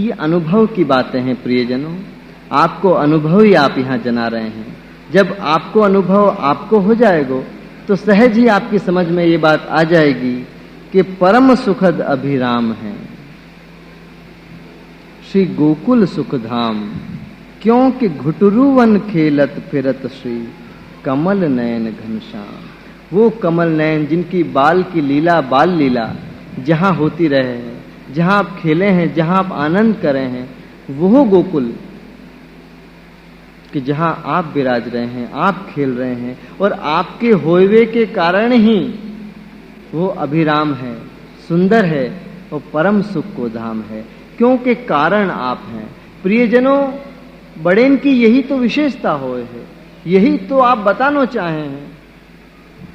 ये अनुभव की बातें हैं प्रियजनों, आपको अनुभव ही आप यहाँ जना रहे हैं। जब आपको अनुभव आपको हो जाएगा तो सहज ही आपकी समझ में ये बात आ जाएगी कि परम सुखद अभिराम है श्री गोकुल सुखधाम, क्योंकि घुटुरुवन खेलत फिरत श्री कमल नयन घनश्याम। वो कमल नयन जिनकी बाल की लीला, बाल लीला जहां होती रहे हैं, जहां आप खेले हैं, जहां आप आनंद करे हैं, वो गोकुल कि जहां आप विराज रहे हैं, आप खेल रहे हैं, और आपके होवे के कारण ही वो अभिराम है, सुंदर है और परम सुख को धाम है, क्योंकि कारण आप हैं। प्रियजनों, बड़ेन की यही तो विशेषता होए है, यही तो आप बताना चाहे हैं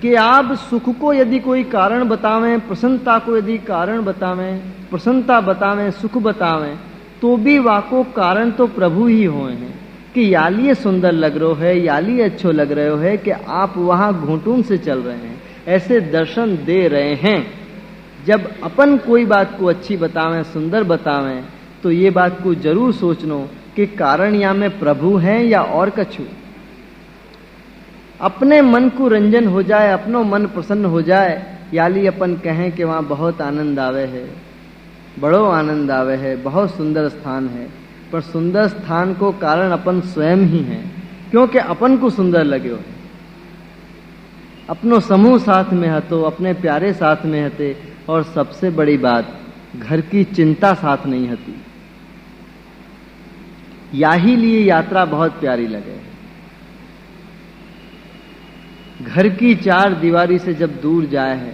कि आप सुख को यदि कोई कारण बतावें, प्रसन्नता को यदि कारण बतावें, प्रसन्नता बतावें, सुख बतावें, तो भी वाको कारण तो प्रभु ही होए हैं कि यालिए सुंदर लग रहे हो है, यालिए अच्छो लग रहे हो है कि आप वहां घूंटून से चल रहे हैं, ऐसे दर्शन दे रहे हैं। जब अपन कोई बात को अच्छी बतावें, सुंदर बतावें, तो ये बात को जरूर सोचनो कि कारण या में प्रभु हैं या और कछु। अपने मन को रंजन हो जाए, अपनो मन प्रसन्न हो जाए, याली अपन कहें कि वहां बहुत आनंद आवे है, बड़ो आनंद आवे है, बहुत सुंदर स्थान है, पर सुंदर स्थान को कारण अपन स्वयं ही हैं, क्योंकि अपन को सुंदर लगे हो। अपनो समूह साथ में हतो, अपने प्यारे साथ में हते, और सबसे बड़ी बात घर की चिंता साथ नहीं हती। याही लिए यात्रा बहुत प्यारी लगे। घर की चार दीवारी से जब दूर जाए है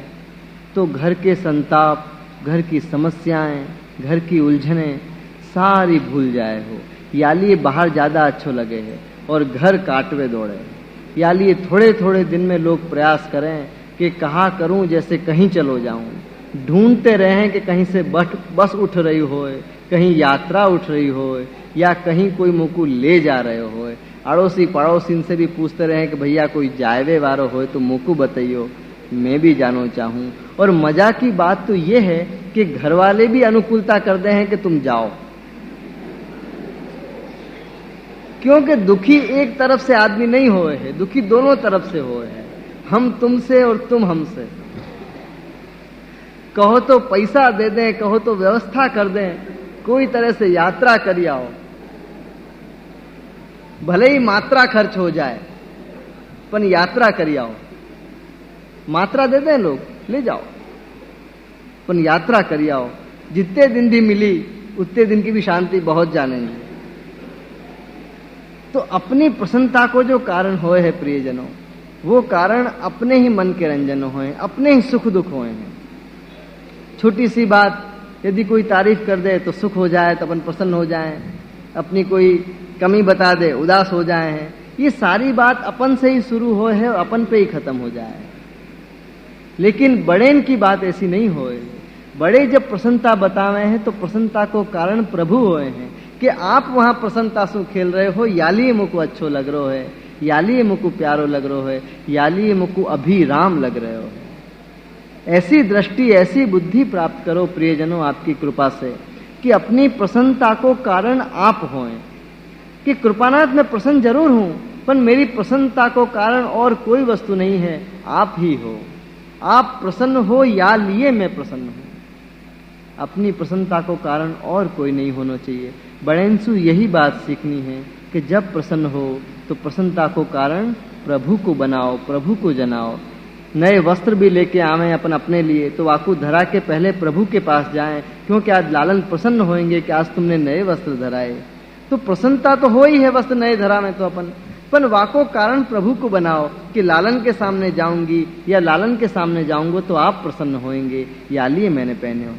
तो घर के संताप, घर की समस्याएं, घर की उलझनें सारी भूल जाए हो। यालिए बाहर ज्यादा अच्छो लगे है और घर काटवे दौड़े। यालिए थोड़े थोड़े दिन में लोग प्रयास करें कि कहाँ करूं, जैसे कहीं चलो जाऊं, ढूंढते रहें कि कहीं से बस उठ रही हो, कहीं यात्रा उठ रही हो, या कहीं कोई मुझको ले जा रहे हो। अड़ोसी पड़ोसी से भी पूछते रहे कि भैया कोई जायवे वारो हो तो मुझको बताइयो, मैं भी जानो चाहूं। और मजा की बात तो ये है कि घर वाले भी अनुकूलता कर दे हैं कि तुम जाओ, क्योंकि दुखी एक तरफ से आदमी नहीं होए है, दुखी दोनों तरफ से होए है, हम तुमसे और तुम हमसे। कहो तो पैसा दे दें, कहो तो व्यवस्था कर दें, कोई तरह से यात्रा करी आओ, भले ही मात्रा खर्च हो जाए, पर यात्रा करी आओ। मात्रा दे दें लोग, ले जाओ, पर यात्रा करी आओ। जितने दिन भी मिली उतने दिन की भी शांति बहुत जानेंगे। तो अपनी प्रसन्नता को जो कारण होए है प्रियजनों, वो कारण अपने ही मन के रंजन होए, अपने ही सुख दुख होए हैं। छोटी सी बात यदि कोई तारीफ कर दे तो सुख हो जाए, तो अपन प्रसन्न हो जाए, अपनी कोई कमी बता दे उदास हो जाए हैं। ये सारी बात अपन से ही शुरू हो है और अपन पे ही खत्म हो जाए। लेकिन बड़ेन की बात ऐसी नहीं होए। बड़े जब प्रसन्नता बतावे हैं तो प्रसन्नता को कारण प्रभु होए हैं कि आप वहां प्रसन्नता से खेल रहे हो। यालिए मुझको अच्छो लग रहो है, यालिए मुझको प्यारो लग रहो है, यालिए मुझको अभिराम लग रहे हो। ऐसी दृष्टि, ऐसी बुद्धि प्राप्त करो प्रियजनों आपकी कृपा से कि अपनी प्रसन्नता को कारण आप होएं। कि कृपानाथ मैं प्रसन्न जरूर हूं, पर मेरी प्रसन्नता को कारण और कोई वस्तु नहीं है, आप ही हो। आप प्रसन्न हो या लिए मैं प्रसन्न हूं। अपनी प्रसन्नता को कारण और कोई नहीं होना चाहिए। बड़ेंसु यही बात सीखनी है कि जब प्रसन्न हो तो प्रसन्नता को कारण प्रभु को बनाओ, प्रभु को जनाओ। नए वस्त्र भी लेके आवे अपन अपने लिए तो वाकू धरा के पहले प्रभु के पास जाएं, क्योंकि आज लालन प्रसन्न होंगे कि आज तुमने नए वस्त्र धराए। तो प्रसन्नता तो हो ही है वस्त्र नए धरा में तो अपन, पर वाको कारण प्रभु को बनाओ कि लालन के सामने जाऊंगी या लालन के सामने जाऊंगा तो आप प्रसन्न होंगे, या लिए मैंने पहने हो।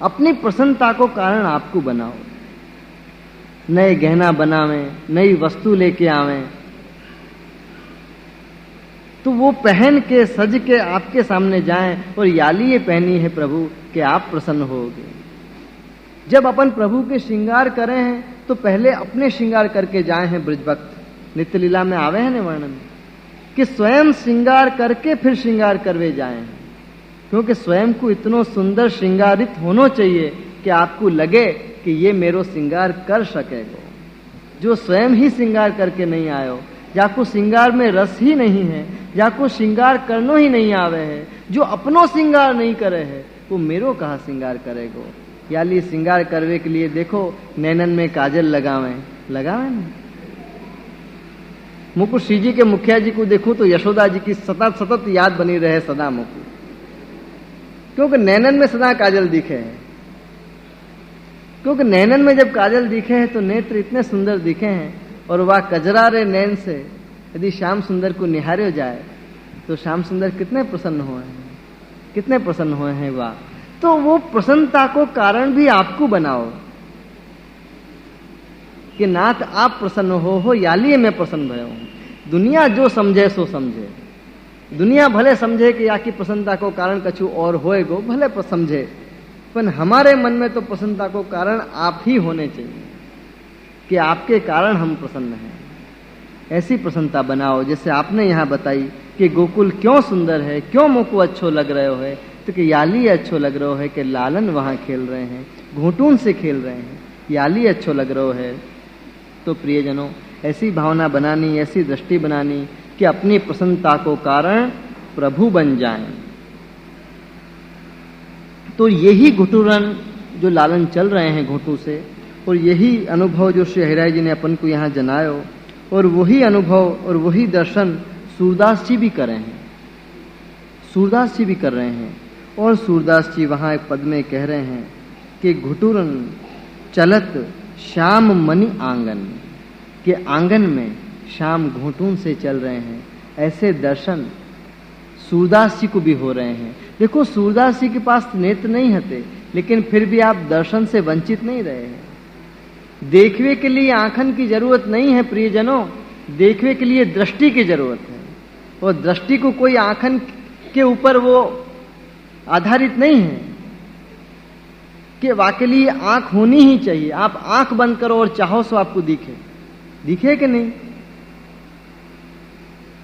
अपनी प्रसन्नता को कारण आपको बनाओ। नए गहना बनावें, नई वस्तु लेके आवें, तो वो पहन के सज के आपके सामने जाएं और यालिए पहनी है प्रभु कि आप प्रसन्न होगे। जब अपन प्रभु के श्रृंगार करें हैं तो पहले अपने श्रृंगार करके जाए हैं। ब्रजभक्त नित्य लीला में आवे हैं न वर्णन कि स्वयं श्रृंगार करके फिर श्रृंगार करवे जाए हैं, क्योंकि स्वयं को इतनो सुंदर श्रृंगारित होना चाहिए कि आपको लगे कि ये मेरो श्रृंगार कर सकेगो। जो स्वयं ही श्रृंगार करके नहीं आयो, जाको श्रृंगार में रस ही नहीं है, जाको श्रृंगार करनो ही नहीं आवे है, जो अपनो श्रृंगार नहीं करे है, वो मेरो कहा श्रृंगार करेगो। याली श्रृंगार करवे के लिए देखो नैनन में काजल लगावे ना। मुकु श्री जी के मुखिया जी को देखो तो यशोदा जी की सतत याद बनी रहे सदा मुकु, क्योंकि नैनन में सदा काजल दिखे है। क्योंकि नैनन में जब काजल दिखे हैं तो नेत्र इतने सुंदर दिखे हैं, और वह कजरारे नैन से यदि श्याम सुंदर को निहारे जाए तो श्याम सुंदर कितने प्रसन्न हुए हैं वाह। तो वो प्रसन्नता को कारण भी आपको बनाओ कि नाथ आप प्रसन्न हो यालिए मैं प्रसन्न भयो हूं। दुनिया जो समझे सो समझे, दुनिया भले समझे कि या की प्रसन्नता को कारण कछु और होएगो, भले समझे, पर हमारे मन में तो प्रसन्नता को कारण आप ही होने चाहिए कि आपके कारण हम प्रसन्न हैं। ऐसी प्रसन्नता बनाओ जैसे आपने यहाँ बताई कि गोकुल क्यों सुंदर है, क्यों मुझको अच्छो लग रहे हो है, तो कि याली अच्छो लग रहा है कि लालन वहां खेल रहे हैं, घूंटून से खेल रहे हैं, याली अच्छो लग रहा है। तो प्रियजनों, ऐसी भावना बनानी, ऐसी दृष्टि बनानी कि अपनी प्रसन्नता को कारण प्रभु बन जाएं। तो यही घुटुरन जो लालन चल रहे हैं घोटू से, और यही अनुभव जो श्री हरिराय जी ने अपन को यहाँ जनायो, और वही अनुभव और वही दर्शन सूरदास जी भी कर रहे हैं, सूरदास जी भी कर रहे हैं। और सूरदास जी वहाँ एक पद में कह रहे हैं कि घुटुरन चलत श्याम मणि आंगन, के आंगन में श्याम घोटून से चल रहे हैं। ऐसे दर्शन सूरदास जी को भी हो रहे हैं। देखो सूरदास जी के पास नेत्र नहीं हते, लेकिन फिर भी आप दर्शन से वंचित नहीं रहे हैं। देखवे के लिए आंखन की जरूरत नहीं है प्रियजनों, देखवे के लिए दृष्टि की जरूरत है। और दृष्टि को कोई आंखन के ऊपर वो आधारित नहीं है कि वाकई लिए आंख होनी ही चाहिए। आप आंख बंद करो और चाहो सो आपको दिखे, दिखे कि नहीं?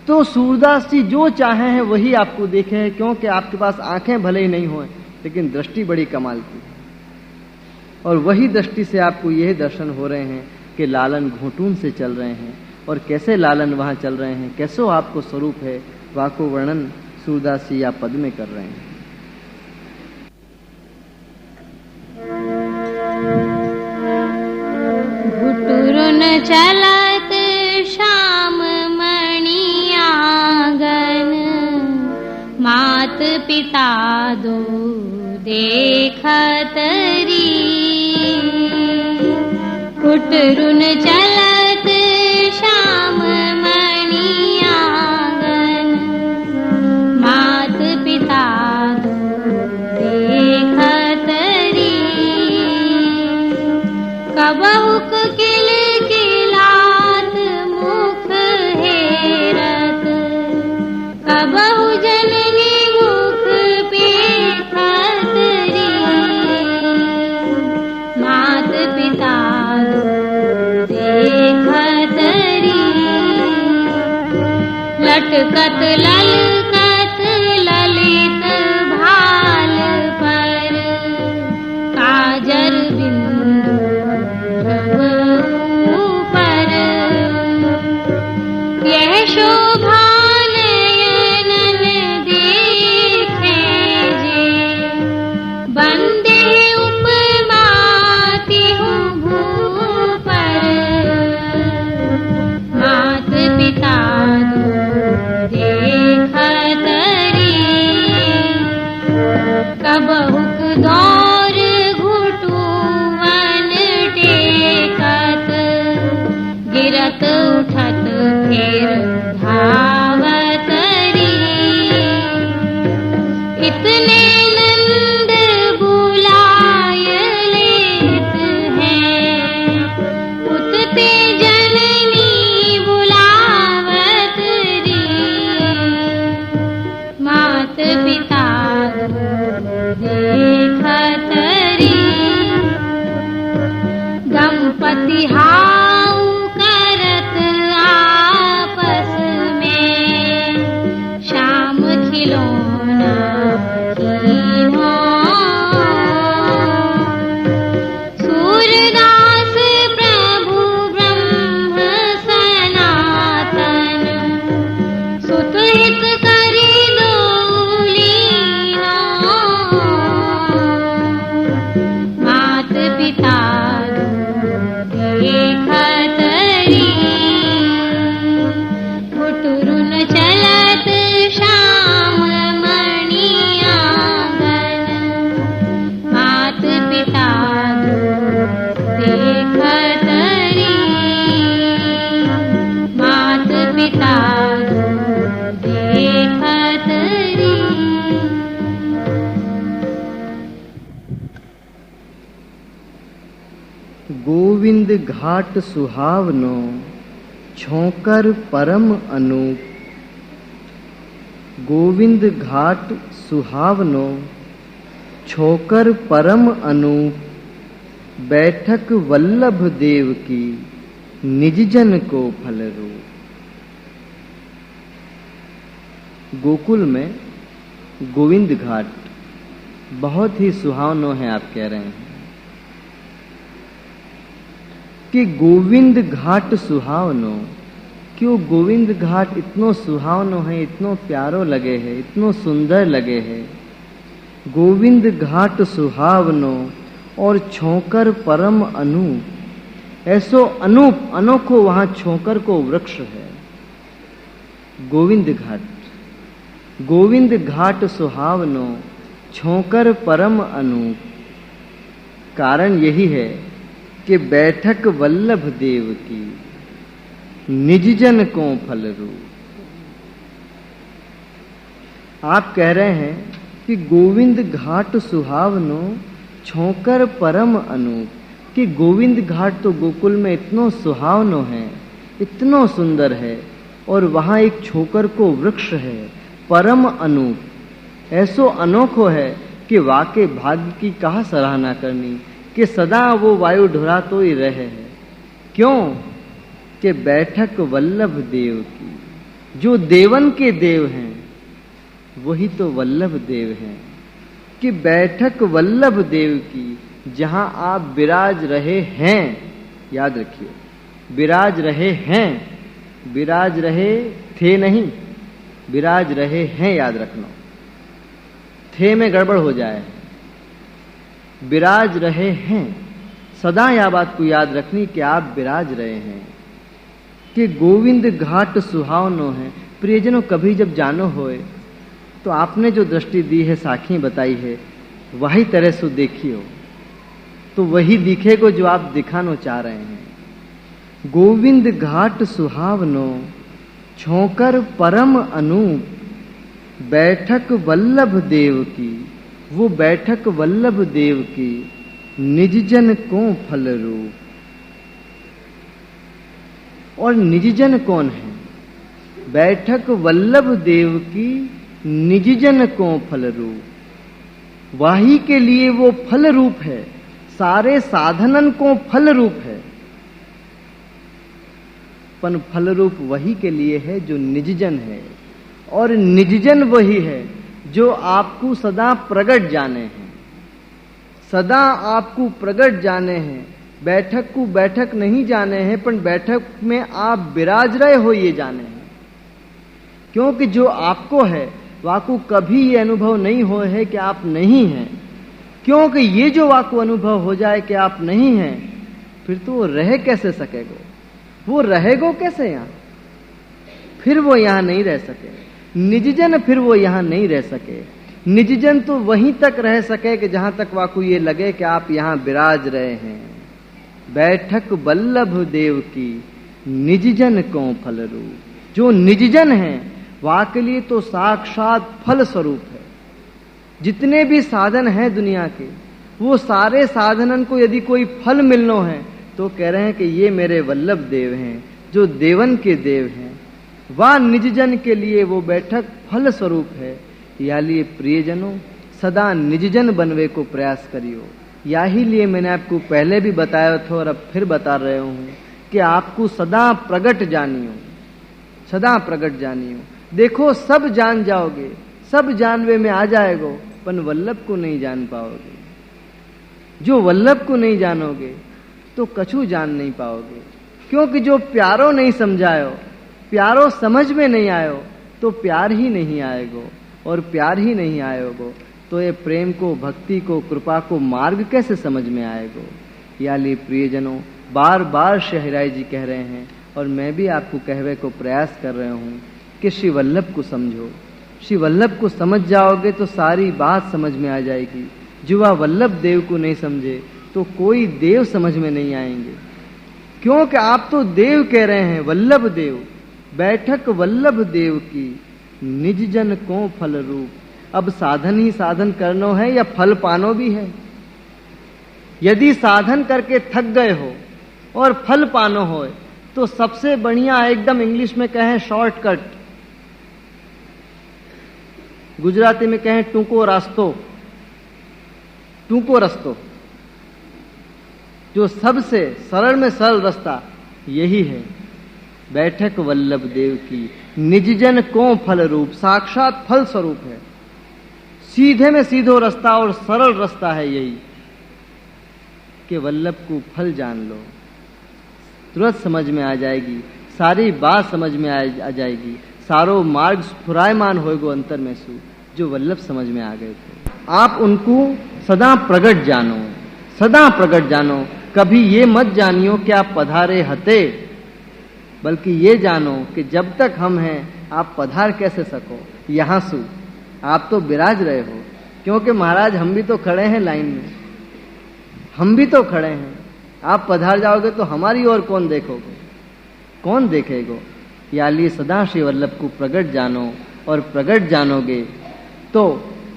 तो सूरदास जी जो चाहे हैं वही आपको देखे हैं, क्योंकि आपके पास आंखें भले ही नहीं हो, लेकिन दृष्टि बड़ी कमाल की है। और वही दृष्टि से आपको यह दर्शन हो रहे हैं कि लालन घोटून से चल रहे हैं, और कैसे लालन वहां चल रहे हैं, कैसो आपको स्वरूप है, वाको वर्णन सूरदास जी या पद में कर रहे हैं। घुटुरन चलत श्याम मणि आंगन, मात पिता दो देखत री। घुटुरन चलत श्याम मणि आंगन, मात पिता दो देखत री। कबहुक किल किलात मुख हेरत, कबहु जननी मुख पेखत री। मात पिता दो देखत री। लटकत ललकत ललित भाल पर, काजर बिंदु ऊपर। यह शोभा नयनन देखे जे, बंदे उपमा तिहु भूपर। मात पिता दो देखत री। कबहुक दौर घुटुवन टेकत, गिरत उठत फेर धावत री। इतने नंद बुलाय लेत हैं, उतते जननी बुलावत री। मात पिता देखत गोविंद घाट सुहावनो छोकर परम अनूप। गोविंद घाट सुहावनो छोकर परम अनूप। बैठक वल्लभ देव की निज जन को फल रूप। गोकुल में गोविंद घाट बहुत ही सुहावनो है। आप कह रहे हैं कि गोविंद घाट सुहावनो। क्यों गोविंद घाट इतनो सुहावनो है, इतनो प्यारो लगे है, इतनो सुंदर लगे है। गोविंद घाट सुहावनो और छोकर परम अनूप। ऐसो अनूप अनोखो वहां छोकर को वृक्ष है। गोविंद घाट, गोविंद घाट सुहावनो छोकर परम अनूप। कारण यही है कि बैठक वल्लभ देव की निज जन को फल रूप। आप कह रहे हैं कि गोविंद घाट सुहावनो छोकर परम अनूप, कि गोविंद घाट तो गोकुल में इतनो सुहावनो है, इतनो सुंदर है, और वहां एक छोकर को वृक्ष है परम अनूप। ऐसो अनोखो है कि वाके भाग्य की कहा सराहना करनी, कि सदा वो वायु ढुरातो ही रहे है। क्यों कि बैठक वल्लभ देव की। जो देवन के देव हैं वही तो वल्लभ देव हैं। कि बैठक वल्लभ देव की, जहां आप विराज रहे हैं। याद रखिए, विराज रहे हैं, विराज रहे थे नहीं, विराज रहे हैं। याद रखना, थे में गड़बड़ हो जाए। विराज रहे हैं, सदा यह बात को याद रखनी कि आप विराज रहे हैं। कि गोविंद घाट सुहावनो है। प्रियजनों, कभी जब जानो होए तो आपने जो दृष्टि दी है, साखी बताई है, वही तरह से देखियो तो वही दिखेगो जो आप दिखानो चाह रहे हैं। गोविंद घाट सुहावनो छोकर परम अनूप। बैठक वल्लभ देव की, वो बैठक वल्लभ देव की निज जन को फल रूप। और निज जन कौन है? बैठक वल्लभ देव की निज जन को फल रूप। वाही के लिए वो फल रूप है, सारे साधनन को फल रूप है। पर फल रूप वही के लिए है जो निज जन है, और निज जन वही है जो आपको सदा प्रगट जाने हैं, सदा आपको प्रगट जाने हैं। बैठक को बैठक नहीं जाने हैं, पर बैठक में आप विराज रहे हो ये जाने हैं। क्योंकि जो आपको है वाकु कभी ये अनुभव नहीं हो है कि आप नहीं हैं। क्योंकि ये जो वाकु अनुभव हो जाए कि आप नहीं हैं, फिर तो वो रह कैसे सकेगो? वो रहेगो कैसे यहाँ? फिर वो यहाँ नहीं रह सके। निजजन फिर वो यहाँ नहीं रह सके। निजजन तो वहीं तक रह सके कि जहां तक वाकु ये लगे कि आप यहाँ विराज रहे हैं। बैठक वल्लभ देव की निजजन को फल रूप। जो निजजन है वहां के लिए तो साक्षात फल स्वरूप है। जितने भी साधन हैं दुनिया के, वो सारे साधनन को यदि कोई फल मिलनो है तो कह रहे हैं कि ये मेरे वल्लभ देव हैं, जो देवन के देव हैं। वह निजजन के लिए वो बैठक फल स्वरूप है। या लिए प्रियजनों, सदा निजजन बनवे को प्रयास करियो। या ही लिए मैंने आपको पहले भी बताया था और अब फिर बता रहे हूं कि आपको सदा प्रगट जानियो, सदा प्रगट जानियो। देखो, सब जान जाओगे, सब जानवे में आ जाएगो, पर वल्लभ को नहीं जान पाओगे। जो वल्लभ को नहीं जानोगे तो कछु जान नहीं पाओगे। क्योंकि जो प्यारो नहीं समझायो, प्यारो समझ में नहीं आयो, तो प्यार ही नहीं आएगो, और प्यार ही नहीं आएगो तो ये प्रेम को, भक्ति को, कृपा को मार्ग कैसे समझ में आएगो। या लिए प्रियजनों, बार बार शहराई जी कह रहे हैं और मैं भी आपको कहवे को प्रयास कर रहा हूं कि श्री वल्लभ को समझो। श्री वल्लभ को समझ जाओगे तो सारी बात समझ में आ जाएगी। जो वह वल्लभ देव को नहीं समझे तो कोई देव समझ में नहीं आएंगे। क्योंकि आप तो देव कह रहे हैं, वल्लभ देव। बैठक वल्लभ देव की निज जन को फल रूप। अब साधन ही साधन करनो है या फल पानो भी है? यदि साधन करके थक गए हो और फल पानो हो तो सबसे बढ़िया एकदम इंग्लिश में कहें शॉर्टकट, गुजराती में कहें टूंको रास्तो, टूंको रस्तो, जो सबसे सरल में सरल रास्ता यही है। बैठक वल्लभ देव की निज जन को फल रूप, साक्षात फल स्वरूप है। सीधे में सीधो रास्ता और सरल रास्ता है यही कि वल्लभ को फल जान लो, तुरंत समझ में आ जाएगी, सारी बात समझ में आ जाएगी, सारो मार्ग स्फुरायमान होएगो अंतर में सु, जो वल्लभ समझ में आ गए थे। आप उनको सदा प्रगट जानो, सदा प्रगट जानो। कभी ये मत जानियो कि आप पधारे हते, बल्कि ये जानो कि जब तक हम हैं आप पधार कैसे सको यहां सु। आप तो विराज रहे हो, क्योंकि महाराज हम भी तो खड़े हैं लाइन में, हम भी तो खड़े हैं। आप पधार जाओगे तो हमारी ओर कौन देखोगे, कौन देखेगो। या लिए सदा श्री वल्लभ को प्रगट जानो, और प्रगट जानोगे तो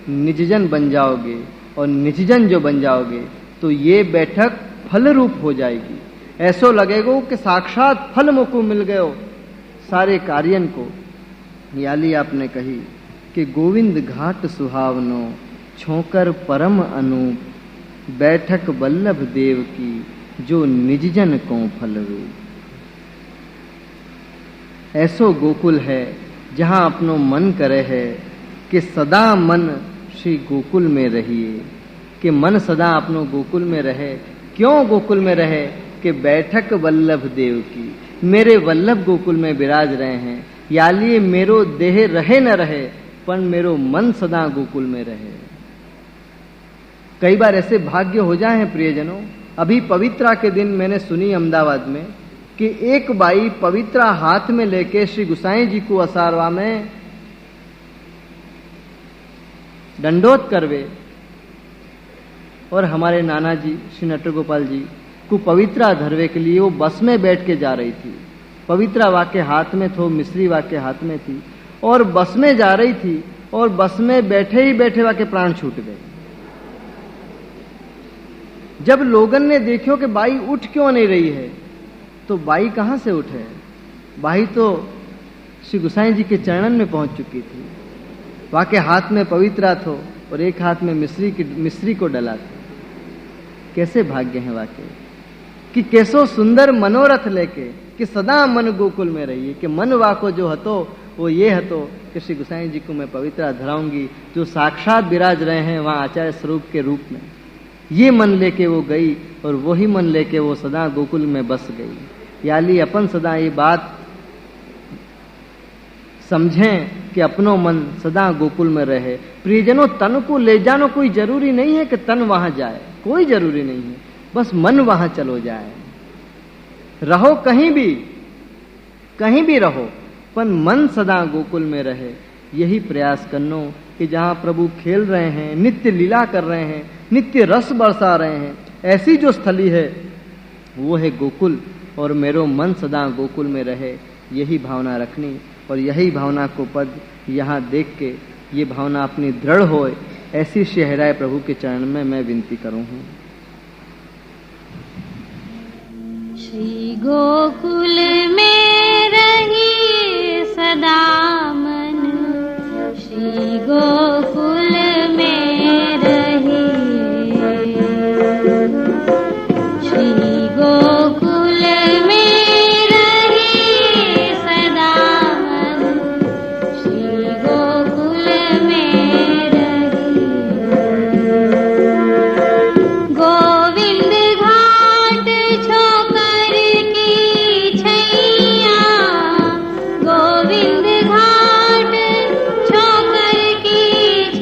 निजजन बन जाओगे, और निजजन जो बन जाओगे तो ये बैठक फल रूप हो जाएगी। ऐसो लगेगो कि साक्षात फल मुको मिल गयो सारे कार्यन को। याली आपने कही कि गोविंद घाट सुहावनो, छोकर परम अनूप, बैठक वल्लभ देव की जो निजजन को फल रूप। ऐसो गोकुल है जहां अपनो मन करे है कि सदा मन श्री गोकुल में रहिए, कि मन सदा अपनो गोकुल में रहे। क्यों गोकुल में रहे? कि बैठक वल्लभ देव की, मेरे वल्लभ गोकुल में विराज रहे हैं। यालिए मेरो देह रहे न रहे, पर मेरो मन सदा गोकुल में रहे। कई बार ऐसे भाग्य हो जाए हैं प्रियजनों। अभी पवित्रा के दिन मैंने सुनी अहमदाबाद में कि एक बाई पवित्रा हाथ में लेके श्री गुसाई जी को असारवा में दंडोत करवे, और हमारे नाना जी श्री नटगोपाल जी को पवित्रा धरवे के लिए वो बस में बैठ के जा रही थी। पवित्रा वाके हाथ में थो, मिश्री वाके हाथ में थी, और बस में जा रही थी, और बस में बैठे ही बैठे वाके प्राण छूट गए। जब लोगन ने देखो कि बाई उठ क्यों नहीं रही है, तो बाई कहां से उठे? बाई तो श्री गुसाई जी के चरणन में पहुंच चुकी थी। वाके हाथ में पवित्रा थो और एक हाथ में मिश्री को डला था। कैसे भाग्य है वाके कि कैसो सुंदर मनोरथ लेके कि सदा मन गोकुल में रहिए। कि मन वाको जो हतो वो ये हतो कि श्री गुसाई जी को मैं पवित्रा धराऊंगी, जो साक्षात विराज रहे हैं वहां आचार्य स्वरूप के रूप में। ये मन लेके वो गई, और वही मन लेके वो सदा गोकुल में बस गई। याली अपन सदा ये बात समझें कि अपनो मन सदा गोकुल में रहे। प्रियजनों, तन को ले जानो कोई जरूरी नहीं है कि तन वहां जाए, कोई जरूरी नहीं है, बस मन वहां चलो जाए। रहो कहीं भी रहो, पर मन सदा गोकुल में रहे। यही प्रयास करनो कि जहां प्रभु खेल रहे हैं, नित्य लीला कर रहे हैं, नित्य रस बरसा रहे हैं, ऐसी जो स्थली है वो है गोकुल, और मेरो मन सदा गोकुल में रहे। यही भावना रखनी, और यही भावना को पद यहाँ देख के ये भावना अपनी दृढ़ होए, ऐसी शहराए प्रभु के चरण में मैं विनती करूं हूं। श्री गोकुल में रही सदा मन, श्री गोकुल में रही, श्री गोकुल में रही सदा मन, श्री गोकुल में रही। गोविंद घाट छोकर की छैया, गोविंद घाट छोकर की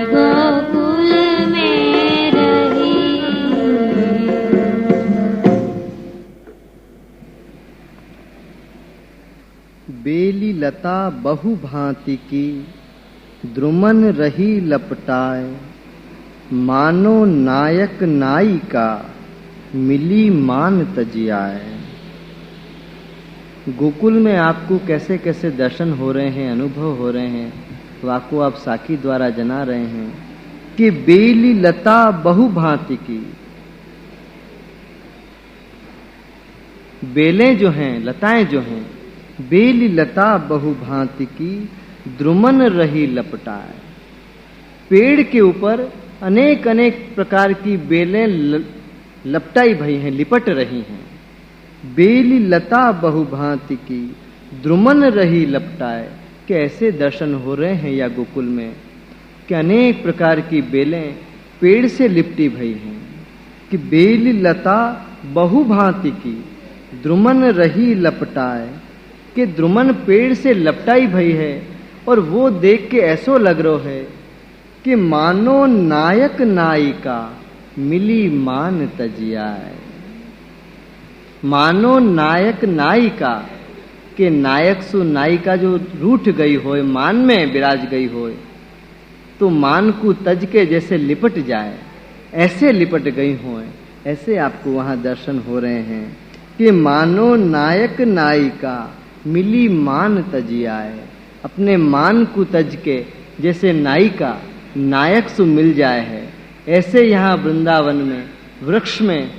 गोकुल में रही। बेली लता बहु भांति की द्रुमन रही लपटाए, मानो नायक नायिका मिली मान तजियाए। गोकुल में आपको कैसे कैसे दर्शन हो रहे हैं, अनुभव हो रहे हैं, तो आपको आप साकी द्वारा जना रहे हैं कि बेली लता बहु भांति की। बेलें जो हैं, लताएं जो हैं, बेली लता बहु भांति की द्रुमन रही लपटाए। पेड़ के ऊपर अनेक अनेक प्रकार की बेलें लपटाई भई हैं, लिपट रही हैं। बेली लता बहु भांति की द्रुमन रही लपटाए। कि ऐसे दर्शन हो रहे हैं या गोकुल में कि अनेक प्रकार की बेलें पेड़ से लिपटी भई हैं कि बेली लता बहु भांति की द्रुमन रही लपटाए, कि द्रुमन पेड़ से लपटाई भई है। और वो देख के ऐसो लग रहा है कि मानो नायक नायिका मिली मान तजियाए। मानो नायक नायिका के नायक सु नायिका जो रूठ गई होए, मान में विराज गई होए, तो मान को तज के जैसे लिपट जाए, ऐसे लिपट गई होए। ऐसे आपको वहां दर्शन हो रहे हैं कि मानो नायक नायिका मिली मान तजियाए। अपने मान को तज के जैसे नायिका नायक सु मिल जाए है, ऐसे यहाँ वृंदावन में वृक्ष में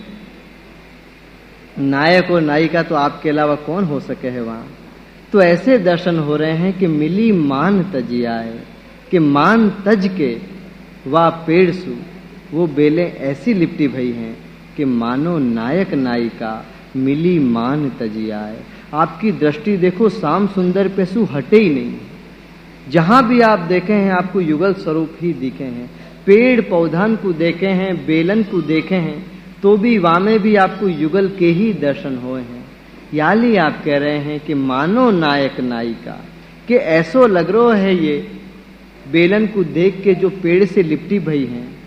नायक और नायिका तो आपके अलावा कौन हो सके है वहां। तो ऐसे दर्शन हो रहे हैं कि मिली मान तजियाए, कि मान तज के वह पेड़ सु वो बेलें ऐसी लिपटी भई हैं कि मानो नायक नायिका मिली मान तजियाए। आपकी दृष्टि देखो श्याम सुंदर पे सु हटे ही नहीं। जहां भी आप देखे हैं आपको युगल स्वरूप ही दिखे हैं। पेड़ पौधन को देखे हैं, बेलन को देखे हैं, तो भी वामे भी आपको युगल के ही दर्शन हुए हैं। याली आप कह रहे हैं कि मानो नायक नायिका, कि ऐसो लग रहा है ये बेलन को देख के जो पेड़ से लिपटी भई हैं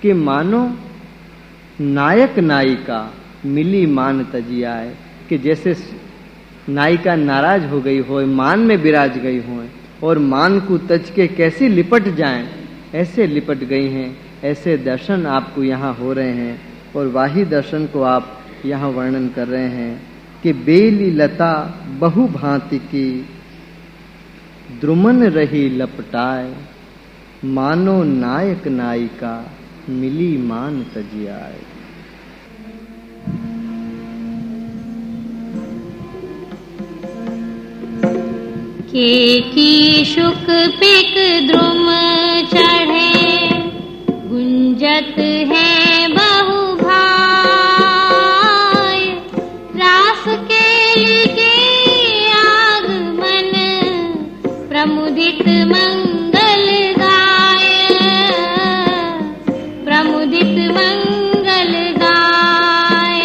कि मानो नायक नायिका मिली मान तजियाए, कि जैसे नायिका नाराज हो गई हो, मान में विराज गई हो और मान को तज के कैसी लिपट जाएं, ऐसे लिपट गई हैं। ऐसे दर्शन आपको यहाँ हो रहे हैं और वाही दर्शन को आप यहाँ वर्णन कर रहे हैं कि बेली लता बहु भांति की द्रुमन रही लपटाए, मानो नायक नायिका मिली मान तजियाए। केकी शुक पिक द्रुम चढ़े, गुंजत है बहु भाय। रास केली के आगमन, प्रमुदित मंगल गाय, प्रमुदित मंगल गाय।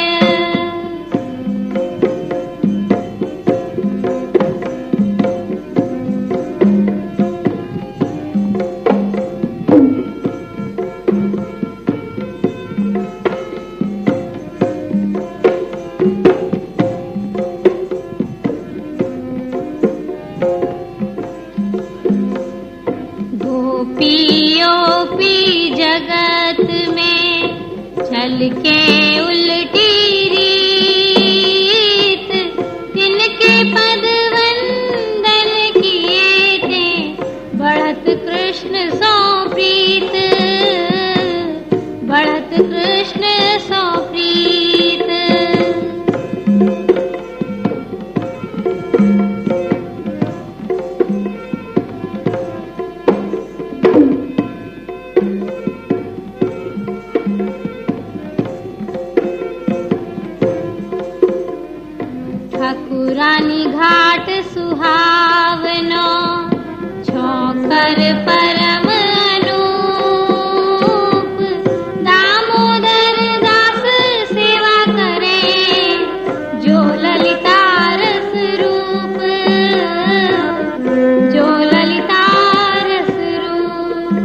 जगत में चल के उल्टी रीत, जिनके पद वंदन किए थे, बढ़त कृष्ण सो प्रीत, बढ़त कृष्ण सो प्रीत। ठाकुरानी घाट सुहावनो, छौकर परम अनूप। दामोदर दास सेवा करे, जो ललिता रस रूप, जो ललिता रस रूप।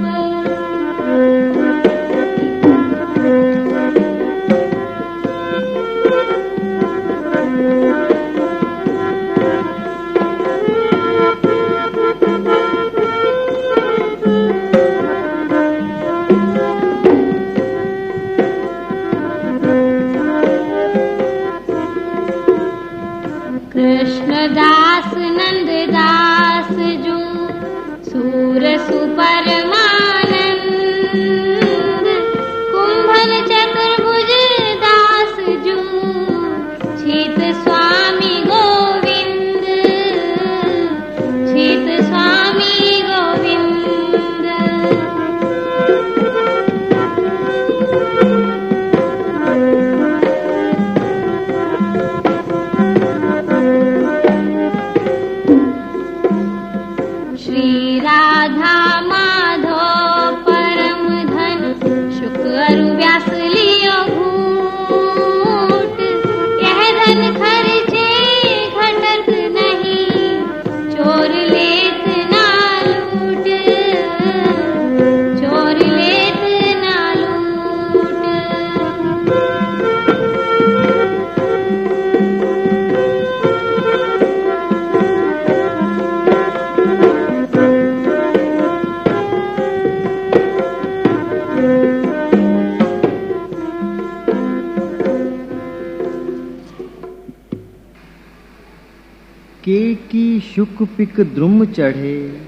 के की शुक पिक द्रुम चढ़े,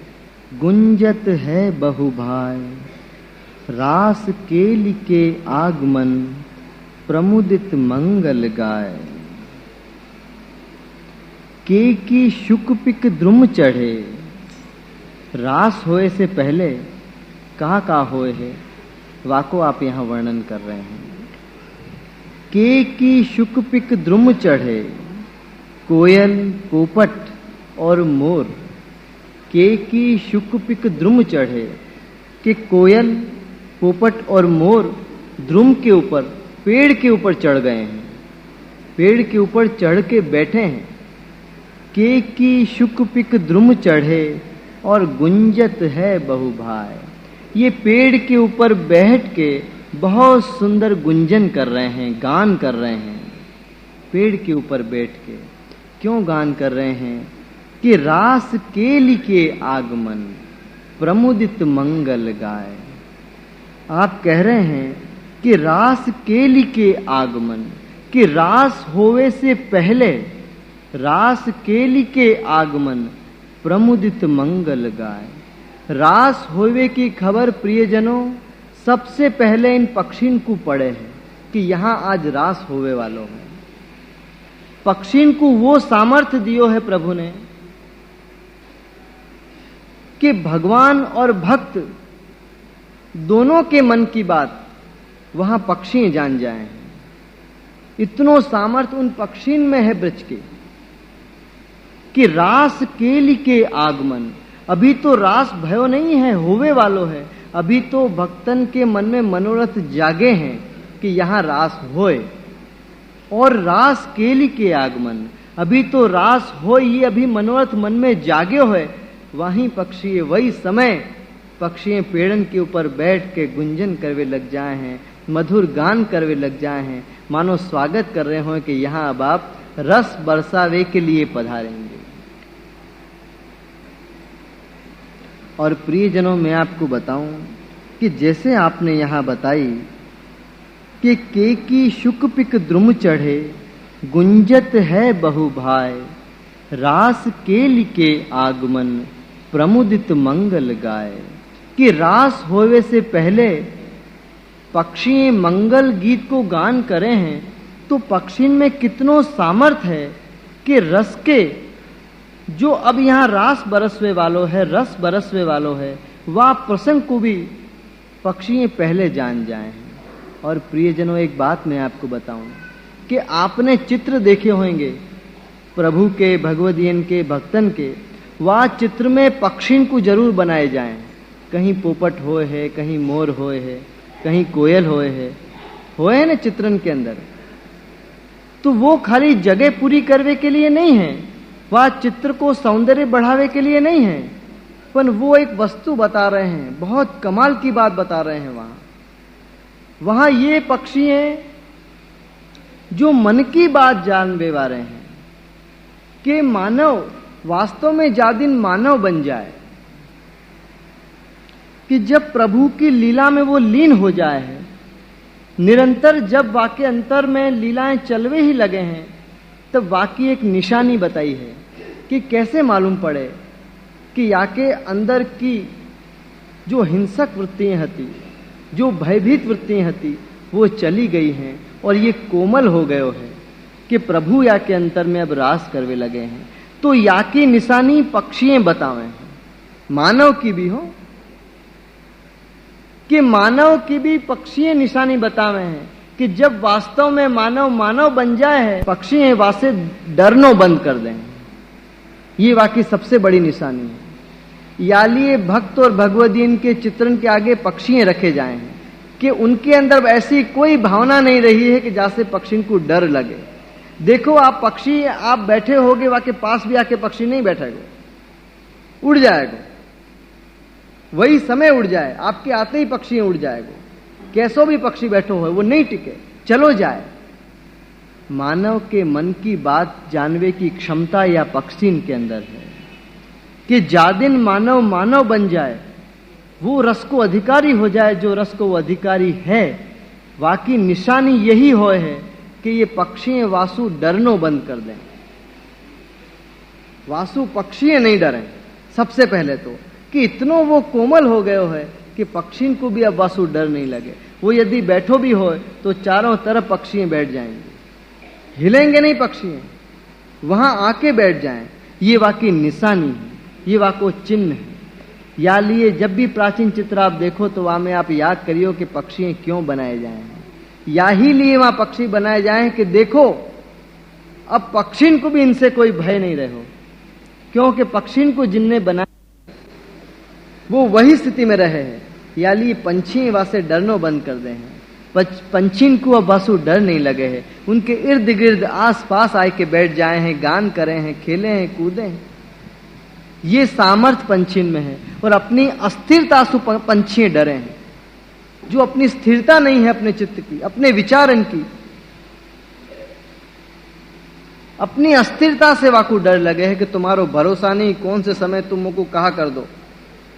गुंजत है बहु भाय। रास केली के आगमन, प्रमुदित मंगल गाय। के की शुक पिक द्रुम चढ़े, रास होए से पहले कहाँ होए है, वाको आप यहाँ वर्णन कर रहे हैं। के की शुक पिक द्रुम चढ़े, कोयल, पोपट और मोर। के की शुक पिक द्रुम चढ़े, कि कोयल, पोपट और मोर द्रुम के ऊपर, पेड़ के ऊपर चढ़ गए हैं, पेड़ के ऊपर चढ़ के बैठे हैं। के की शुक पिक द्रुम चढ़े और गुंजत है बहु भाय। ये पेड़ के ऊपर बैठ के बहुत सुंदर गुंजन कर रहे हैं, गान कर रहे हैं। पेड़ के ऊपर बैठ के क्यों गान कर रहे हैं? कि रास केली के आगमन, प्रमुदित मंगल गाय। आप कह रहे हैं कि रास केली के आगमन, कि रास होवे से पहले, रास केली के आगमन, प्रमुदित मंगल गाय। रास होवे की खबर प्रियजनों सबसे पहले इन पक्षीन को पड़े है कि यहाँ आज रास होवे वालों है। पक्षीन को वो सामर्थ्य दियो है प्रभु ने कि भगवान और भक्त दोनों के मन की बात वहां पक्षी जान जाए। इतनो सामर्थ्य उन पक्षीन में है ब्रज के कि रास केली के आगमन। अभी तो रास भयो नहीं है, होवे वालो है। अभी तो भक्तन के मन में मनोरथ जागे हैं कि यहाँ रास होए। और रास केली के आगमन, अभी तो रास हो, ये अभी मनोरथ मन में जागे हुए। वहीं पक्षी वही समय पक्षी पेड़न के ऊपर बैठ के गुंजन करवे लग जाए हैं, मधुर गान करवे लग जाए हैं, मानो स्वागत कर रहे हो कि यहाँ अब आप रस बरसावे के लिए पधारेंगे। और प्रियजनों, मैं आपको बताऊं कि जैसे आपने यहाँ बताई कि के की शुक पिक द्रुम चढ़े, गुंजत है बहु भाय। रास केली के आगमन, प्रमुदित मंगल गाय। कि रास होवे से पहले पक्षी मंगल गीत को गान करे हैं, तो पक्षी में कितनो सामर्थ्य है कि रस के जो अब यहाँ रास बरसवे वालों है, रस बरसवे वालों है, वह प्रसंग को भी पक्षी पहले जान जाए हैं। और प्रियजनों, एक बात मैं आपको बताऊं कि आपने चित्र देखे होंगे प्रभु के, भगवदीयन के, भक्तन के। वह चित्र में पक्षी को जरूर बनाए जाएं। कहीं पोपट होए है, कहीं मोर होए है, कहीं कोयल होए है ना चित्रन के अंदर। तो वो खाली जगह पूरी करने के लिए नहीं है, वह चित्र को सौंदर्य बढ़ावे के लिए नहीं है, पर वो एक वस्तु बता रहे हैं, बहुत कमाल की बात बता रहे हैं। वहां ये पक्षी हैं जो मन की बात जानवे वाले हैं कि मानव वास्तव में जादिन मानव बन जाए, कि जब प्रभु की लीला में वो लीन हो जाए है, निरंतर जब वाक्य अंतर में लीलाएं चलवे ही लगे हैं, तब वाकई एक निशानी बताई है कि कैसे मालूम पड़े कि याके अंदर की जो हिंसक वृत्तियां हती, जो भयभीत वृत्तियां हती, वो चली गई हैं और ये कोमल हो गयो है कि प्रभु याके अंतर में अब रास करवे लगे हैं। तो याकी निशानी पक्षियां बतावे हैं, मानव की भी हो कि मानव की भी पक्षियां निशानी बतावे हैं कि जब वास्तव में मानव मानव बन जाए है, पक्षी वासे डरनो बंद कर दें। ये वाकई सबसे बड़ी निशानी है। यालिए भक्त और भगवदीन के चित्रण के आगे पक्षियां रखे जाए हैं कि उनके अंदर ऐसी कोई भावना नहीं रही है कि जैसे पक्षी को डर लगे। देखो आप पक्षी, आप बैठे होगे, वहां के पास भी आके पक्षी नहीं बैठेगा, उड़ जाएगा, वही समय उड़ जाए, आपके आते ही पक्षी उड़ जाएगा। कैसो भी पक्षी बैठो हो, वो नहीं टिके, चलो जाए। मानव के मन की बात जानवे की क्षमता या पक्षी के अंदर है कि जादिन मानव मानव बन जाए, वो रस को अधिकारी हो जाए, जो रस को वो अधिकारी है। वाकई निशानी यही हो है कि ये पक्षी वासु डरनो बंद कर दें। वासु पक्षी नहीं डरे सबसे पहले तो, कि इतनो वो कोमल हो गयो है कि पक्षी को भी अब वासु डर नहीं लगे। वो यदि बैठो भी हो तो चारों तरफ पक्षी बैठ जाएंगे, हिलेंगे नहीं पक्षी, वहां आके बैठ जाएं। ये वाकई निशानी है, ये वाको चिन्ह है। या लिए जब भी प्राचीन चित्र आप देखो तो वहां में आप याद करियो कि पक्षी क्यों बनाए जाए हैं। या ही लिए वहां पक्षी बनाए जाए कि देखो अब पक्षी को भी इनसे कोई भय नहीं रहो, क्योंकि पक्षी को जिनने बनाया वो वही स्थिति में रहे हैं। या लिए पंछी वासे डरनो बंद कर दे हैं, पंछी को अब वासु डर नहीं लगे हैं, उनके इर्द गिर्द आस पास आए के बैठ जाए हैं, गान करे हैं, खेले हैं, कूदे हैं। ये सामर्थ्य पंछी में है। और अपनी अस्थिरता से पंछी डरे हैं, जो अपनी स्थिरता नहीं है अपने चित्त की, अपने विचारन की, अपनी अस्थिरता से वाकू डर लगे है कि तुम्हारो भरोसा नहीं, कौन से समय तुम मुझको कहा कर दो,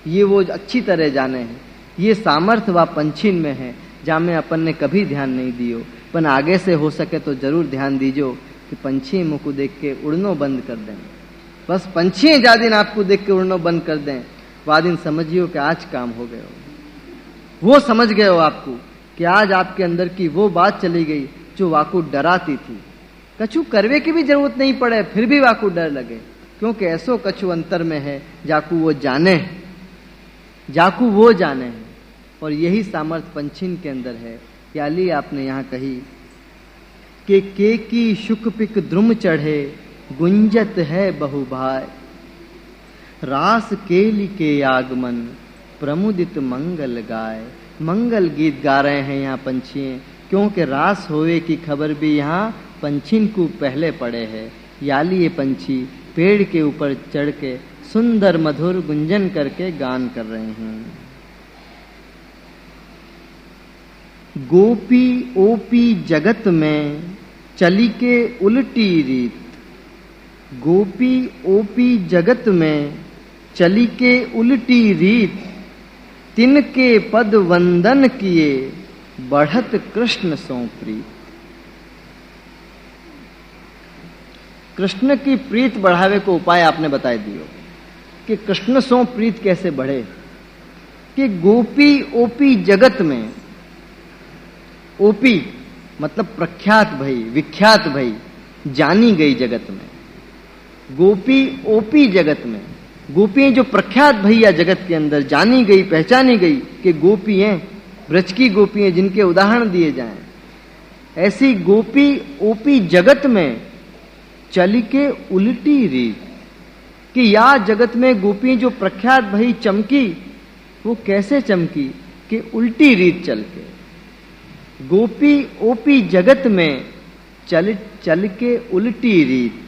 ये वो अच्छी तरह जाने हैं। ये सामर्थ्य व पंछी में है, जहां में अपन ने कभी ध्यान नहीं दियो। पर आगे से हो सके तो जरूर ध्यान दीजो कि पंछी मुझको देख के उड़नो बंद कर दें। बस पंछी जा दिन आपको देख के उड़नो बंद कर दें, वह दिन समझियो कि आज काम हो गए हो। वो समझ गए हो आपको कि आज आपके अंदर की वो बात चली गई जो वाकू डराती थी। कछु करवे की भी जरूरत नहीं पड़े, फिर भी वाकू डर लगे, क्योंकि ऐसो कछु अंतर में है जाकू वो जाने, जाकू वो जाने है। और यही सामर्थ्य पंछी के अंदर है। याली आपने यहां कही कि के की शुक पिक द्रुम चढ़े, गुंजत है बहुभाय, रास केली के आगमन, प्रमुदित मंगल गाय। मंगल गीत गा रहे हैं यहाँ पंछी, क्योंकि रास होए की खबर भी यहाँ पंछी को पहले पड़े है। याली ये पंछी पेड़ के ऊपर चढ़ के सुंदर मधुर गुंजन करके गान कर रहे हैं। गोपी ओपी जगत में चली के उल्टी रीत, गोपी ओपी जगत में चली के उल्टी रीत, तिनके पद वंदन किए बढ़त कृष्ण सो प्रीत। कृष्ण की प्रीत बढ़ावे को उपाय आपने बता दियो कि कृष्ण सो प्रीत कैसे बढ़े। कि गोपी ओपी जगत में, ओपी मतलब प्रख्यात भई, विख्यात भई, जानी गई जगत में। गोपी ओपी जगत में, गोपी जो प्रख्यात भैया जगत के अंदर जानी गई, पहचानी गई कि गोपी हैं, ब्रज की गोपी हैं जिनके उदाहरण दिए जाएं। ऐसी गोपी ओपी जगत में चली के उल्टी रीत, कि या जगत में गोपी जो प्रख्यात भई चमकी, वो कैसे चमकी कि उल्टी रीत चल के। गोपी ओपी जगत में चल के उल्टी रीत।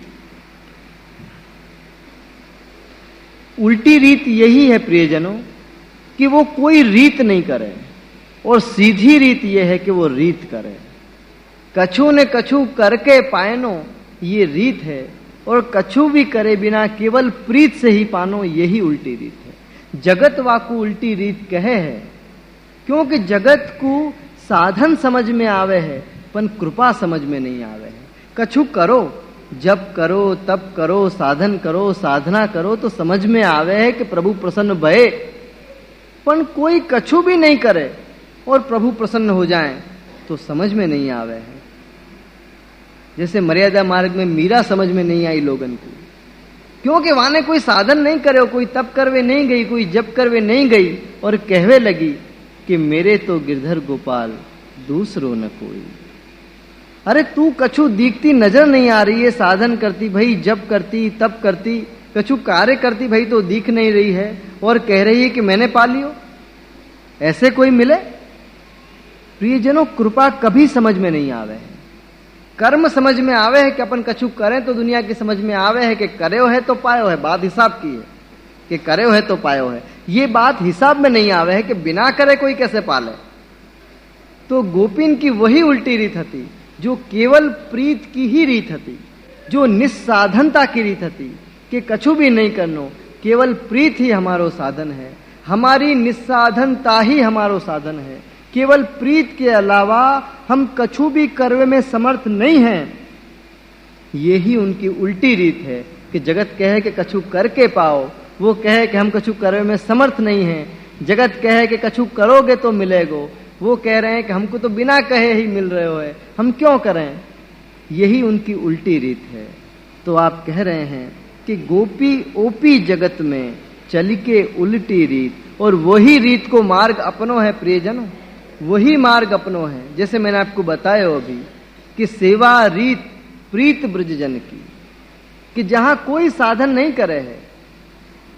उल्टी रीत यही है प्रियजनों कि वो कोई रीत नहीं करे, और सीधी रीत यह है कि वो रीत करे। कछु ने कछु करके पायनो, ये रीत है। और कछु भी करे बिना केवल प्रीत से ही पानो, यही उल्टी रीत है। जगत वाकू उल्टी रीत कहे है, क्योंकि जगत को साधन समझ में आवे है, पर कृपा समझ में नहीं आवे है। कछु करो, जब करो तब करो, साधन करो, साधना करो तो समझ में आवे है कि प्रभु प्रसन्न भये, पर कोई कछु भी नहीं करे और प्रभु प्रसन्न हो जाए तो समझ में नहीं आवे है। जैसे मर्यादा मार्ग में मीरा समझ में नहीं आई लोगन को, क्योंकि वहां ने कोई साधन नहीं करे, कोई तप करवे नहीं गई, कोई जप करवे नहीं गई, और कहवे लगी कि मेरे तो गिरधर गोपाल दूसरो न कोई। अरे तू कछु दिखती नजर नहीं आ रही है, साधन करती भाई, जप करती, तप करती, कछु कार्य करती भाई तो दिख नहीं रही है, और कह रही है कि मैंने पा लियो। ऐसे कोई मिले? प्रियजनों, कृपा कभी समझ में नहीं आवे है। कर्म समझ में आवे है कि अपन कछु करें तो दुनिया की समझ में आवे है कि करेओ है तो पायो है। बात हिसाब की है कि करेओ है तो पायो है। ये बात हिसाब में नहीं आवे है कि बिना करे कोई कैसे पाले। तो गोपीन की वही उल्टी रीत थी जो केवल प्रीत की ही रीत थी, जो निस्साधनता की रीत थी कि कछु भी नहीं करनो, केवल प्रीत ही हमारो साधन है, हमारी निस्साधनता ही हमारो साधन है। केवल प्रीत के अलावा हम कछु भी करवे में समर्थ नहीं हैं। यही उनकी उल्टी रीत है। कि जगत कहे कि कछु करके पाओ, वो कहे कि हम कछु करने में समर्थ नहीं हैं। जगत कहे कि कछु करोगे तो मिलेगो, वो कह रहे हैं कि हमको तो बिना कहे ही मिल रहे हो है, हम क्यों करें। यही उनकी उल्टी रीत है। तो आप कह रहे हैं कि गोपी ओपी जगत में चल के उल्टी रीत, और वही रीत को मार्ग अपनो है प्रियजनों, वही मार्ग अपनो है। जैसे मैंने आपको बताया अभी कि सेवा रीत प्रीत ब्रजजन की, कि जहां कोई साधन नहीं करे है,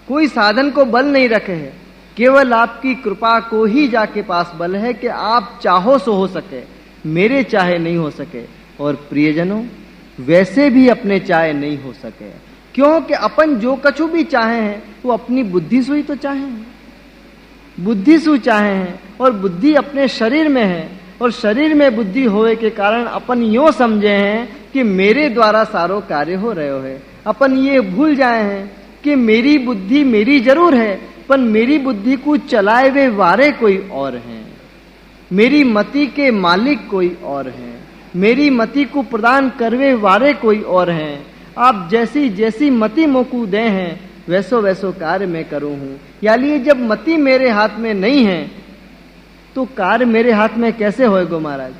कोई साधन को बल नहीं रखे है, केवल आपकी कृपा को ही जाके पास बल है कि आप चाहो सो हो सके, मेरे चाहे नहीं हो सके। और प्रियजनों वैसे भी अपने चाहे नहीं हो सके, क्योंकि अपन जो कछु भी चाहे हैं वो अपनी बुद्धि से ही तो चाहे हैं, बुद्धि से चाहे हैं, और बुद्धि अपने शरीर में है, और शरीर में बुद्धि होने के कारण अपन यूं समझे हैं कि मेरे द्वारा सारो कार्य हो रहे है। अपन ये भूल जाए हैं कि मेरी बुद्धि मेरी जरूर है, पर मेरी बुद्धि को चलाए हुए वारे कोई और हैं, मेरी मति के मालिक कोई और हैं, मेरी मति को प्रदान करवे वारे कोई और हैं। आप जैसी जैसी मति मोकू दे हैं वैसो वैसो कार्य मैं करूं हूं। यानी जब मति मेरे हाथ में नहीं है तो कार्य मेरे हाथ में कैसे होएगा महाराज,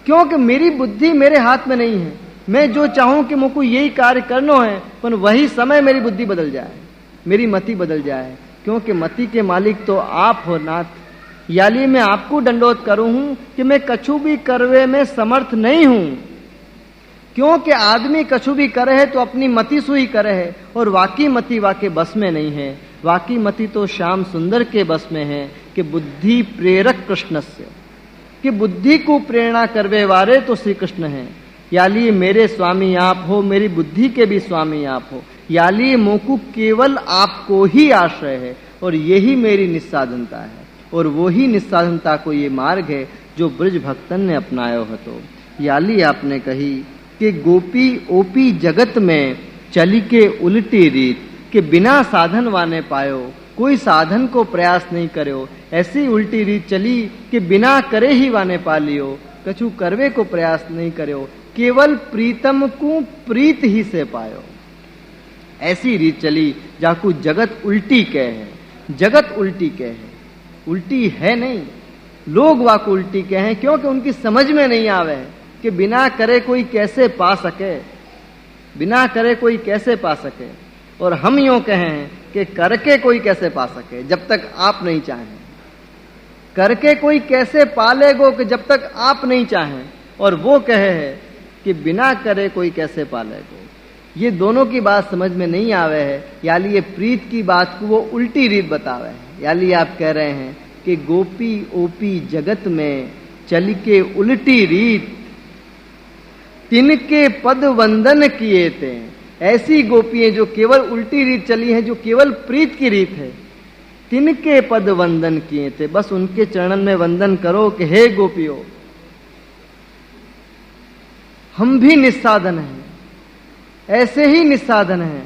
क्योंकि मेरी बुद्धि मेरे हाथ में नहीं है। मैं जो चाहूं कि मुझको यही कार्य करना है, पर वही समय मेरी बुद्धि बदल जाए, मेरी मति बदल जाए, क्योंकि मति के मालिक तो आप हो नाथ। यानी मैं आपको दंडोत करूं हूं कि मैं कछु भी करवे में समर्थ नहीं हूं, क्योंकि आदमी कछु भी करे है तो अपनी मति से ही करे है, और वाकी मति वाके बस में नहीं है। वाकी मति तो श्याम सुंदर के बस में है कि बुद्धि प्रेरक कृष्ण से, कि बुद्धि को प्रेरणा करवे वाले तो श्री कृष्ण हैं। याली मेरे स्वामी आप हो, मेरी बुद्धि के भी स्वामी आप हो। याली मोकू केवल आपको ही आश्रय है, और यही मेरी निस्साधनता है, और वही निस्साधनता को ये मार्ग है जो ब्रज भक्तन ने अपनाया हो। तो याली आपने कही कि गोपी ओपी जगत में चली के उल्टी रीत, कि बिना साधन वाने पायो, कोई साधन को प्रयास नहीं करो, ऐसी उल्टी रीत चली कि बिना करे ही वाने पा लियो, कछु करवे को प्रयास नहीं करो, केवल प्रीतम को प्रीत ही से पायो। ऐसी रीत चली जाकू जगत उल्टी कह है, जगत उल्टी कह है, उल्टी है नहीं, लोग वाको उल्टी कह हैं, क्योंकि उनकी समझ में नहीं आवे कि बिना करे कोई कैसे पा सके, बिना करे कोई कैसे पा सके। और हम यूं कहें कि करके कोई कैसे पा सके जब तक आप नहीं चाहें, करके कोई कैसे पालेगो कि जब तक आप नहीं चाहें, और वो कहे है कि बिना करे कोई कैसे पालेगो। ये दोनों की बात समझ में नहीं आवे है, यानी ये प्रीत की बात को वो उल्टी रीत बतावे है। यानी आप कह रहे हैं कि गोपी ओपी जगत में चल के उल्टी रीत, तिनके पद वंदन किए थे। ऐसी गोपियां जो केवल उल्टी रीत चली हैं, जो केवल प्रीत की रीत है, तिनके पद वंदन किए थे। बस उनके चरणन में वंदन करो कि हे गोपियों, हम भी निस्साधन हैं, ऐसे ही निस्साधन हैं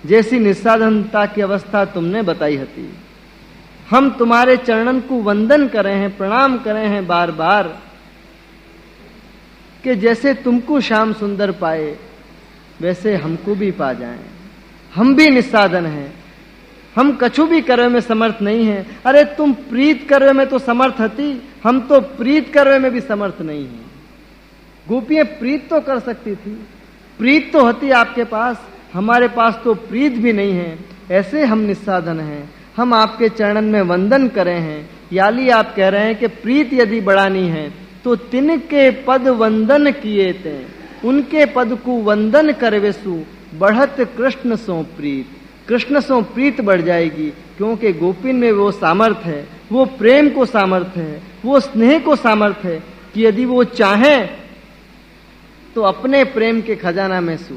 जैसी निस्साधनता की अवस्था तुमने बताई हती। हम तुम्हारे चरणन को वंदन करे हैं, प्रणाम करे हैं बार बार, कि जैसे तुमको श्याम सुंदर पाए वैसे हमको भी पा जाएं। हम भी निस्साधन हैं, हम कछु भी करवे में समर्थ नहीं हैं। अरे तुम प्रीत करवे में तो समर्थ हती, हम तो प्रीत करवे में भी समर्थ नहीं हैं। गोपियां प्रीत तो कर सकती थी, प्रीत तो होती आपके पास, हमारे पास तो प्रीत भी नहीं है। ऐसे हम निस्साधन हैं, हम आपके चरणन में वंदन करें हैं। याली आप कह रहे हैं कि प्रीत यदि बढ़ानी है तो तिनके पद वंदन किए थे, उनके पद को वंदन करवेसु बढ़त कृष्ण सो प्रीत। कृष्ण सो प्रीत बढ़ जाएगी, क्योंकि गोपिन में वो सामर्थ्य है, वो प्रेम को सामर्थ्य है, वो स्नेह को सामर्थ्य है कि यदि वो चाहें तो अपने प्रेम के खजाना में सु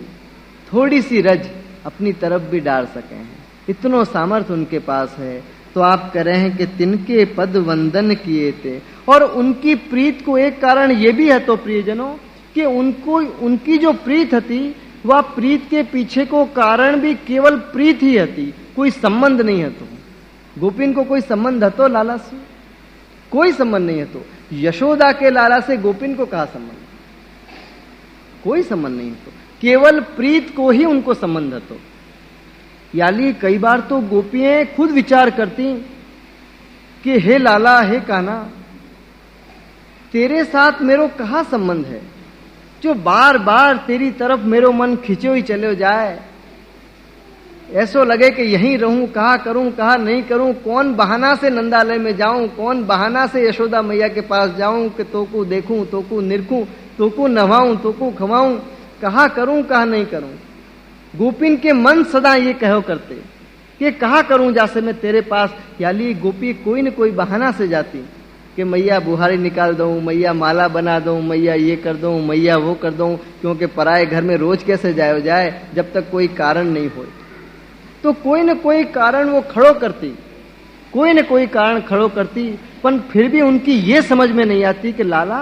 थोड़ी सी रज अपनी तरफ भी डाल सके हैं। इतनो सामर्थ्य उनके पास है। तो आप कह रहे हैं कि तिनके पद वंदन किए थे, और उनकी प्रीत को एक कारण ये भी है तो प्रियजनों कि उनको उनकी जो प्रीत थी वह प्रीत के पीछे को कारण भी केवल प्रीत ही हती, कोई संबंध नहीं है। तो गोपिन को कोई संबंध है तो लाला से कोई संबंध नहीं है। तो यशोदा के लाला से गोपिन को कहा संबंध, कोई संबंध नहीं है। तो केवल प्रीत को ही उनको संबंध तो। याली कई बार तो गोपियां खुद विचार करती कि हे लाला, हे कान्हा, तेरे साथ मेरो कहा संबंध है जो बार बार तेरी तरफ मेरो मन खिंचो ही चले जाए। ऐसो लगे कि यहीं रहूं, कहा करूं कहा नहीं करूं, कौन बहाना से नंदालय में जाऊं, कौन बहाना से यशोदा मैया के पास जाऊं कि तोको देखूं, तोको निरखूं, तोको नवाऊं, तोको खवाऊं, कहा करूं कहा नहीं करूं। गोपिन के मन सदा ये कहो करते कि कहा करूं जैसे मैं तेरे पास। याली गोपी कोई न कोई बहाना से जाती कि मैया बुहारी निकाल दूं, मैया माला बना दूं, मैया ये कर दूं, मैया वो कर दूं, क्योंकि पराए घर में रोज कैसे जाए जब तक कोई कारण नहीं हो। तो कोई न कोई कारण वो खड़ो करती, कोई न कोई कारण खड़ो करती, पर फिर भी उनकी ये समझ में नहीं आती कि लाला